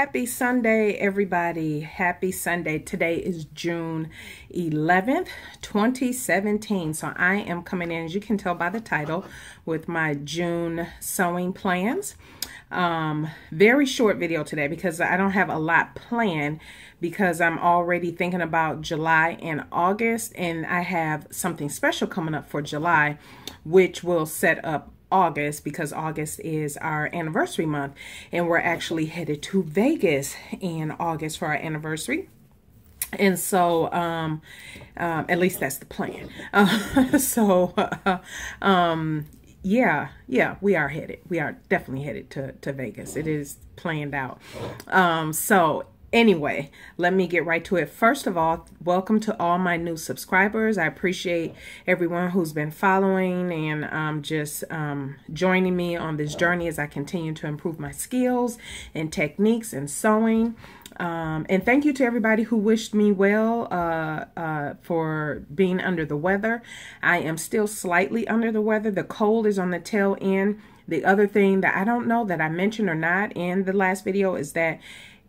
Happy Sunday, everybody. Happy Sunday. Today is June 11th, 2017. So I am coming in, as you can tell by the title, with my June sewing plans. Very short video today because I don't have a lot planned because I'm already thinking about July and August, and I have something special coming up for July, which will set up August, because August is our anniversary month, and we're actually headed to Vegas in August for our anniversary. And so at least that's the plan. Yeah, we are headed. We are definitely headed to Vegas. It is planned out. So anyway, let me get right to it. First of all, welcome to all my new subscribers. I appreciate everyone who's been following and just joining me on this journey as I continue to improve my skills and techniques in sewing. And thank you to everybody who wished me well for being under the weather. I am still slightly under the weather. The cold is on the tail end. The other thing that I don't know that I mentioned or not in the last video is that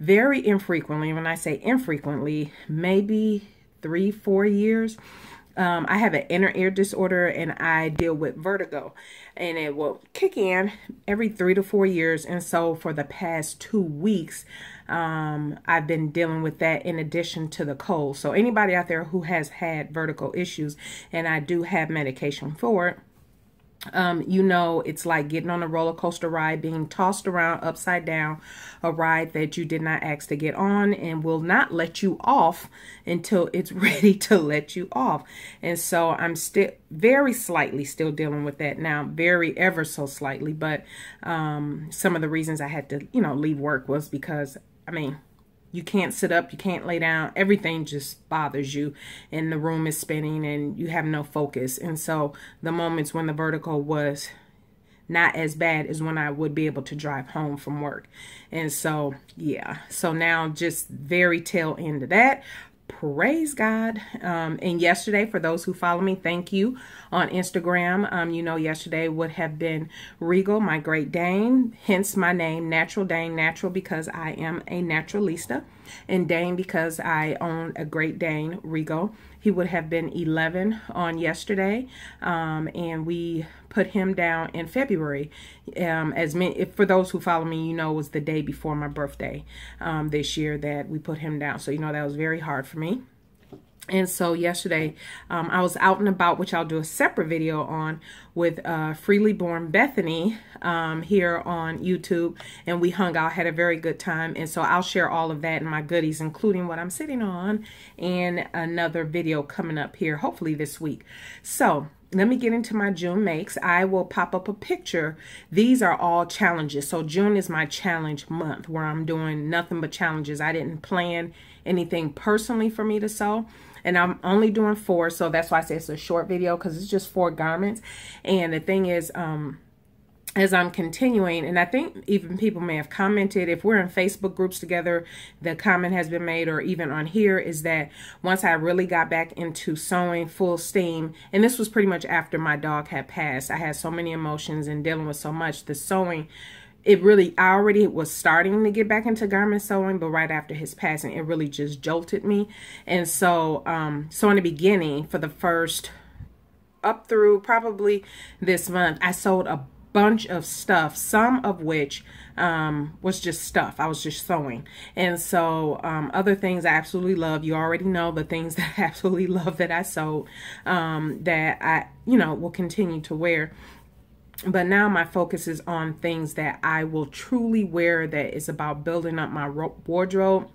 very infrequently, when I say infrequently, maybe 3-4 years, I have an inner ear disorder and I deal with vertigo, and it will kick in every 3 to 4 years. And so for the past 2 weeks, I've been dealing with that in addition to the cold. So anybody out there who has had vertigo issues, and I do have medication for it, you know, it's like getting on a roller coaster ride, being tossed around upside down, a ride that you did not ask to get on and will not let you off until it's ready to let you off. And so I'm still very slightly still dealing with that now, very ever so slightly. But some of the reasons I had to, leave work was because, you can't sit up, you can't lay down, everything just bothers you, and the room is spinning and you have no focus. And so the moments when the vertigo was not as bad as when I would be able to drive home from work. And so, yeah, so now just very tail end of that. Praise God. And yesterday, for those who follow me, thank you on Instagram. Yesterday would have been Regal, my Great Dane, hence my name, Natural Dane. Natural because I am a naturalista, and Dane because I own a Great Dane, Regal. He would have been 11 on yesterday, and we put him down in February. For those who follow me, it was the day before my birthday this year that we put him down. So, that was very hard for me. And so yesterday, I was out and about, which I'll do a separate video on, with Freely Born Bethany here on YouTube. And we hung out, had a very good time. And so I'll share all of that and my goodies, including what I'm sitting on, and another video coming up here, hopefully this week. So let me get into my June makes. I will pop up a picture. These are all challenges. So June is my challenge month where I'm doing nothing but challenges. I didn't plan anything personally for me to sew, and I'm only doing 4. So that's why I say it's a short video, because it's just 4 garments. And the thing is, as I'm continuing, and I think even people may have commented, if we're in Facebook groups together, the comment has been made, or even on here, is that once I really got back into sewing full steam, and this was pretty much after my dog had passed, I had so many emotions and dealing with so much, the sewing, I already was starting to get back into garment sewing, but right after his passing, it really just jolted me. And so, so in the beginning, for the first, up through probably this month, I sewed a bunch of stuff, some of which was just stuff. I was just sewing. And so other things I absolutely love. You already know the things that I absolutely love that I sewed, that I, will continue to wear. But now my focus is on things that I will truly wear, that is about building up my wardrobe.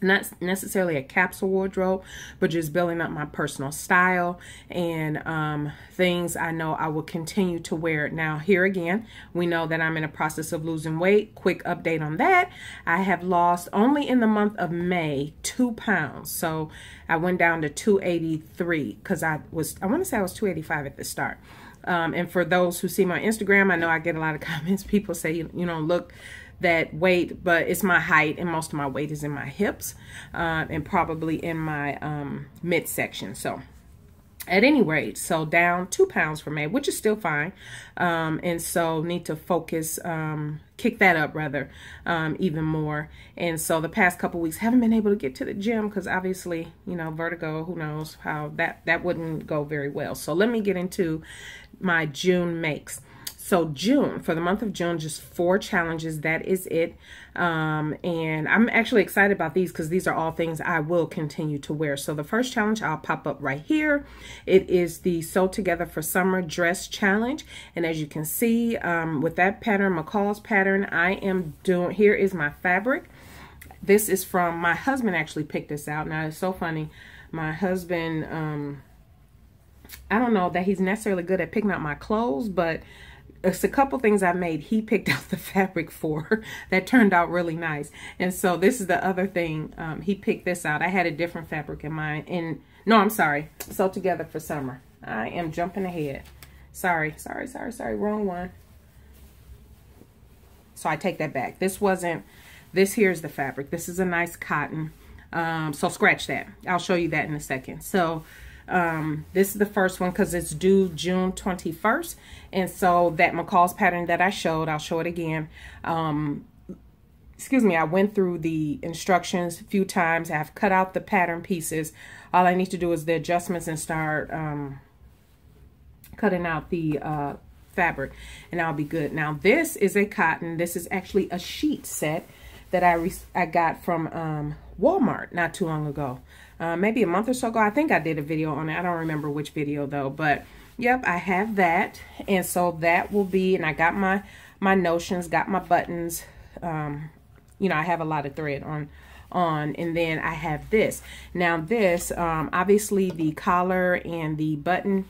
Not necessarily a capsule wardrobe, but just building up my personal style, and things I know I will continue to wear. Now, here again, we know that I'm in a process of losing weight. Quick update on that. I have lost, only in the month of May, 2 pounds. So I went down to 283, because I want to say I was 285 at the start. And for those who see my Instagram, I know I get a lot of comments. People say, you don't look that weight, but it's my height, and most of my weight is in my hips, and probably in my midsection. So at any rate, so down 2 pounds for May, which is still fine. And so need to focus, kick that up rather, even more. And so the past couple weeks haven't been able to get to the gym because obviously, you know, vertigo, who knows how that wouldn't go very well. So let me get into my June makes. So June, for the month of June, just 4 challenges. That is it. And I'm actually excited about these because these are all things I will continue to wear. So the first challenge I'll pop up right here. It is the Sew Together for Summer Dress Challenge. And as you can see, with that pattern, McCall's pattern, I am doing, here is my fabric. This is from, my husband actually picked this out. Now it's so funny. My husband, I don't know that he's necessarily good at picking out my clothes, but it's a couple things I made he picked out the fabric for that turned out really nice. And so this is the other thing, he picked this out. I had a different fabric in mind. And no, I'm sorry, Sew Together for Summer. I am jumping ahead. Sorry, wrong one. So I take that back. This here's the fabric. This is a nice cotton. So scratch that. I'll show you that in a second. So this is the first one because it's due June 21st. And so that McCall's pattern that I showed, I'll show it again. Excuse me, I went through the instructions a few times. I've cut out the pattern pieces. All I need to do is the adjustments and start cutting out the fabric, and I'll be good. Now this is a cotton. This is actually a sheet set that I got from Walmart not too long ago. Maybe a month or so ago. I think I did a video on it. I don't remember which video though, but yep, I have that. And so that will be, and I got my notions, got my buttons. You know, I have a lot of thread on, and then I have this. Now this, obviously the collar and the button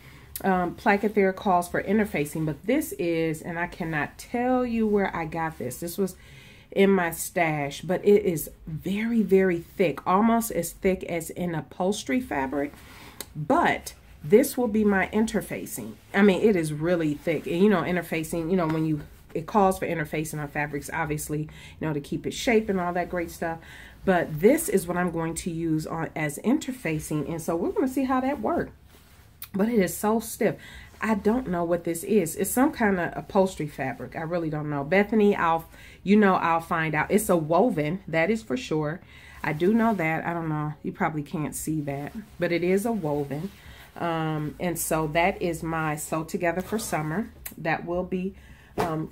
placket there calls for interfacing, but this is, and I cannot tell you where I got this. This was in my stash, but it is very, very thick, almost as thick as an upholstery fabric. But this will be my interfacing. I mean, it is really thick. And you know, interfacing, you know, when it calls for interfacing on fabrics, obviously, you know, to keep its shape and all that great stuff. But this is what I'm going to use as interfacing. And so we're going to see how that works. But it is so stiff. I don't know what this is. It's some kind of upholstery fabric. I really don't know. Bethany, I'll find out. It's a woven, that is for sure. I do know that. I don't know. You probably can't see that, but it is a woven. And so that is my Sew Together for Summer. That will be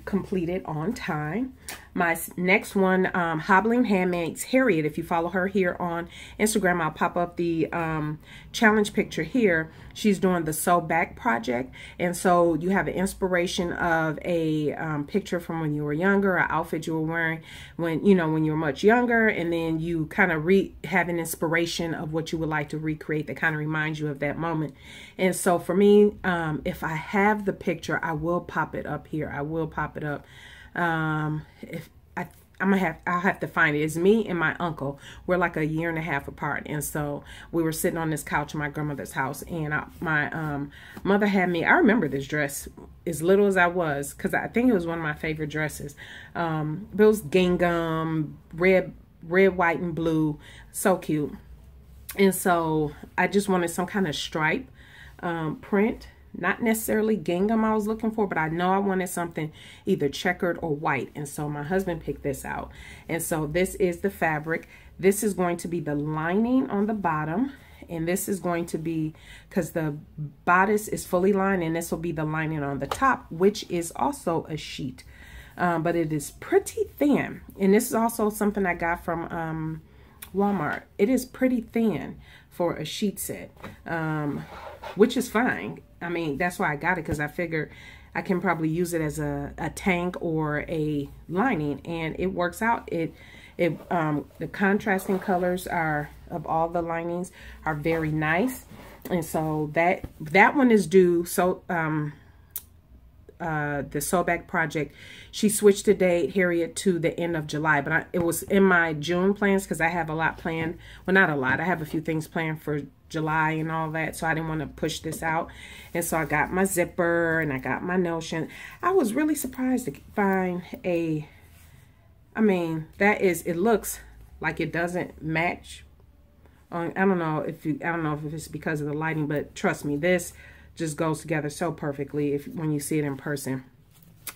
completed on time. My next one, Hobbling Handmaids Harriet. If you follow her here on Instagram, I'll pop up the challenge picture here. She's doing the sew back project, and so you have an inspiration of a picture from when you were younger, an outfit you were wearing when you were much younger, and then you kind of have an inspiration of what you would like to recreate that kind of reminds you of that moment. And so for me, if I have the picture, I will pop it up here. I will pop it up. I'll have to find it. It's me and my uncle. We're like 1.5 years apart, and so we were sitting on this couch in my grandmother's house, and my mother had me. I remember this dress as little as I was because I think it was one of my favorite dresses. But it was gingham, red, white, and blue, so cute. And so I just wanted some kind of stripe print. Not necessarily gingham I was looking for, but I know I wanted something either checkered or white. And so my husband picked this out. And so this is the fabric. This is going to be the lining on the bottom. And this is going to be, because the bodice is fully lined, and this will be the lining on the top, which is also a sheet. But it is pretty thin. And this is also something I got from Walmart. It is pretty thin for a sheet set, which is fine. I mean, that's why I got it, because I figured I can probably use it as a tank or a lining, and it works out. The contrasting colors of all the linings are very nice, and so that one is due. So the sew back project, she switched the date, Harriet, to the end of July, but it was in my June plans because I have a lot planned. Well, not a lot. I have a few things planned for July and all that, so I didn't want to push this out. And so I got my zipper and I got my notion. I was really surprised to find it looks like it doesn't match I don't know if it's because of the lighting, but trust me, this just goes together so perfectly when you see it in person.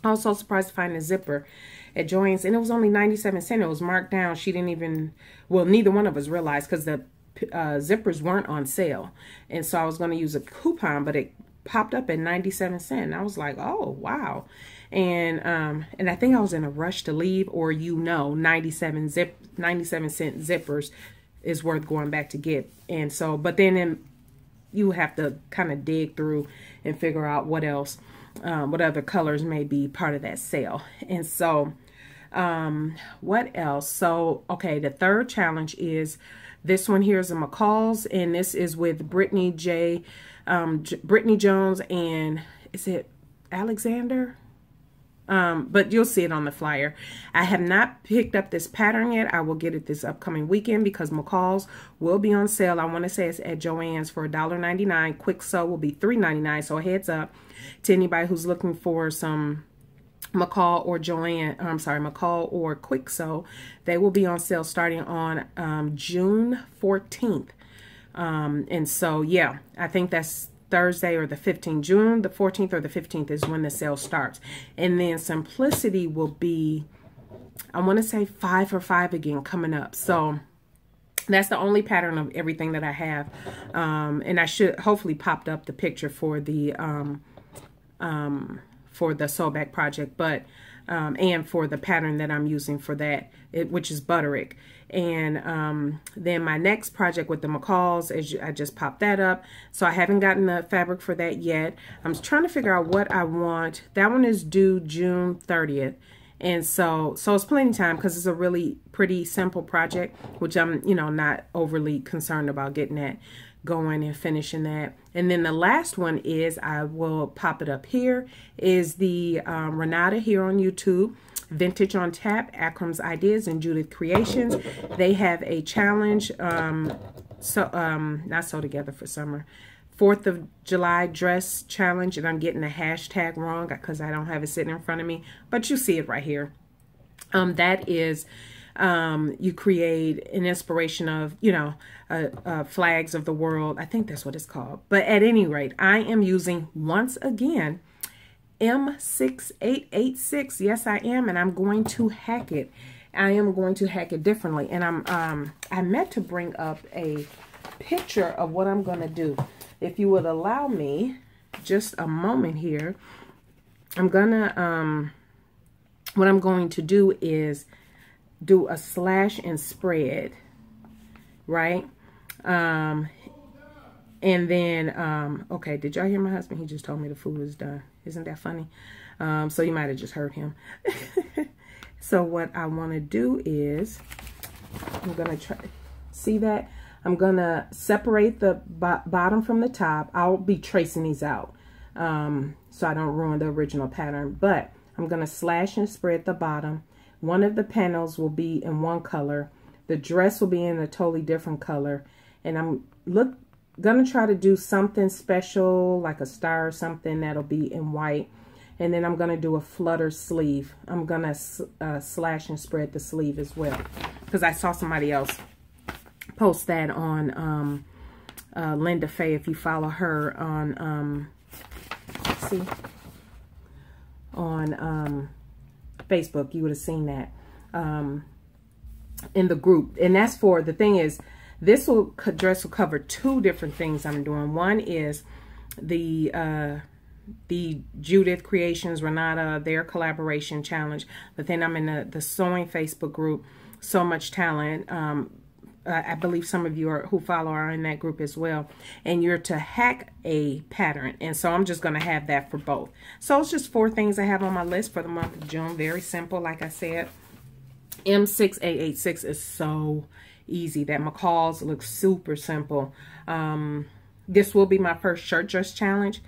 I was so surprised to find a zipper at Joann's, and it was only 97 cents. It was marked down. She didn't even, well, neither one of us realized, because the zippers weren't on sale. And so I was going to use a coupon, but it popped up at 97 cents. And I was like, oh, wow. And I think I was in a rush to leave, or 97 cent zippers is worth going back to get. And so, but then you have to kind of dig through and figure out what else, what other colors may be part of that sale. And so, what else? So, okay, the third challenge is this one here is a McCall's, and this is with Brittany Jones, and is it Alexander? But you'll see it on the flyer. I have not picked up this pattern yet. I will get it this upcoming weekend because McCall's will be on sale. I want to say it's at Joann's for $1.99. Quick Sew will be $3.99. So heads up to anybody who's looking for some McCall or McCall or Quick Sew. They will be on sale starting on June 14th. And so, yeah, I think that's Thursday or the 15th. June the 14th or the 15th is when the sale starts. And then Simplicity will be, I want to say 5 for 5 again coming up. So that's the only pattern of everything that I have. And I should hopefully popped up the picture for the sew back project, but and for the pattern that I'm using for that, which is Butterick. And then my next project with the McCalls, I just popped that up. So I haven't gotten the fabric for that yet. I'm trying to figure out what I want. That one is due June 30th. And so it's plenty of time because it's a really pretty simple project, which I'm, not overly concerned about getting that going and finishing that. And then the last one is, I will pop it up here, is the Renata here on YouTube. Vintage on Tap, Akram's Ideas, and Judith Creations. They have a challenge, not sew together for summer, 4th of July dress challenge, and I'm getting the hashtag wrong because I don't have it sitting in front of me, but you see it right here. That is, you create an inspiration of, flags of the world. I think that's what it's called. But at any rate, I am using, once again, M6886. Yes, I am, and I'm going to hack it. I am going to hack it differently, and I meant to bring up a picture of what I'm going to do. If you would allow me just a moment here, I'm gonna what I'm going to do is do a slash and spread, right? And then okay, did y'all hear my husband? He just told me the food is done. Isn't that funny? So you might have just heard him. So what I want to do is, I'm going to try, see that? I'm going to separate the bottom from the top. I'll be tracing these out so I don't ruin the original pattern. But I'm going to slash and spread the bottom. One of the panels will be in one color. The dress will be in a totally different color. And I'm going to try to do something special, like a star or something that'll be in white. And then I'm going to do a flutter sleeve. I'm going to slash and spread the sleeve as well, because I saw somebody else post that on Linda Faye. If you follow her on on Facebook, you would have seen that in the group. And that's for, the thing is, this dress will cover two different things I'm doing. One is the Judith Creations, Renata, their collaboration challenge. But then I'm in the sewing Facebook group, So Much Talent. I believe some of you who follow are in that group as well. And you're to hack a pattern. And so I'm just going to have that for both. So it's just 4 things I have on my list for the month of June. Very simple, like I said. M6886 is so easy. That McCall's looks super simple. This will be my first shirt dress challenge.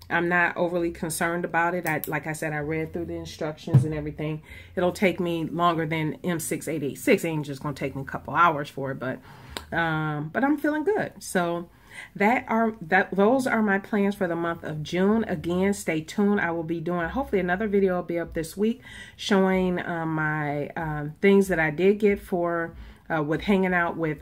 I'm not overly concerned about it. Like I said, I read through the instructions and everything. It'll take me longer than M6886. It ain't just gonna take me a couple hours for it, but I'm feeling good. So those are my plans for the month of June. Again, stay tuned. I will be doing, hopefully another video will be up this week showing my things that I did get for with hanging out with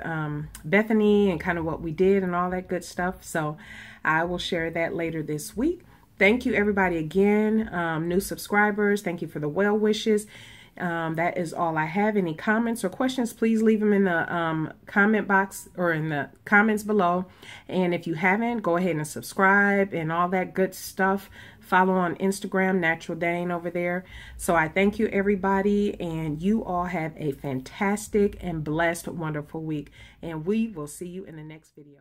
Bethany and kind of what we did and all that good stuff. So I will share that later this week. Thank you, everybody, again. New subscribers, thank you for the well wishes. That is all I have. Any comments or questions, please leave them in the comment box or in the comments below. And if you haven't, go ahead and subscribe and all that good stuff. Follow on Instagram, Natural Dane over there. So I thank you, everybody, and you all have a fantastic and blessed, wonderful week. And we will see you in the next video.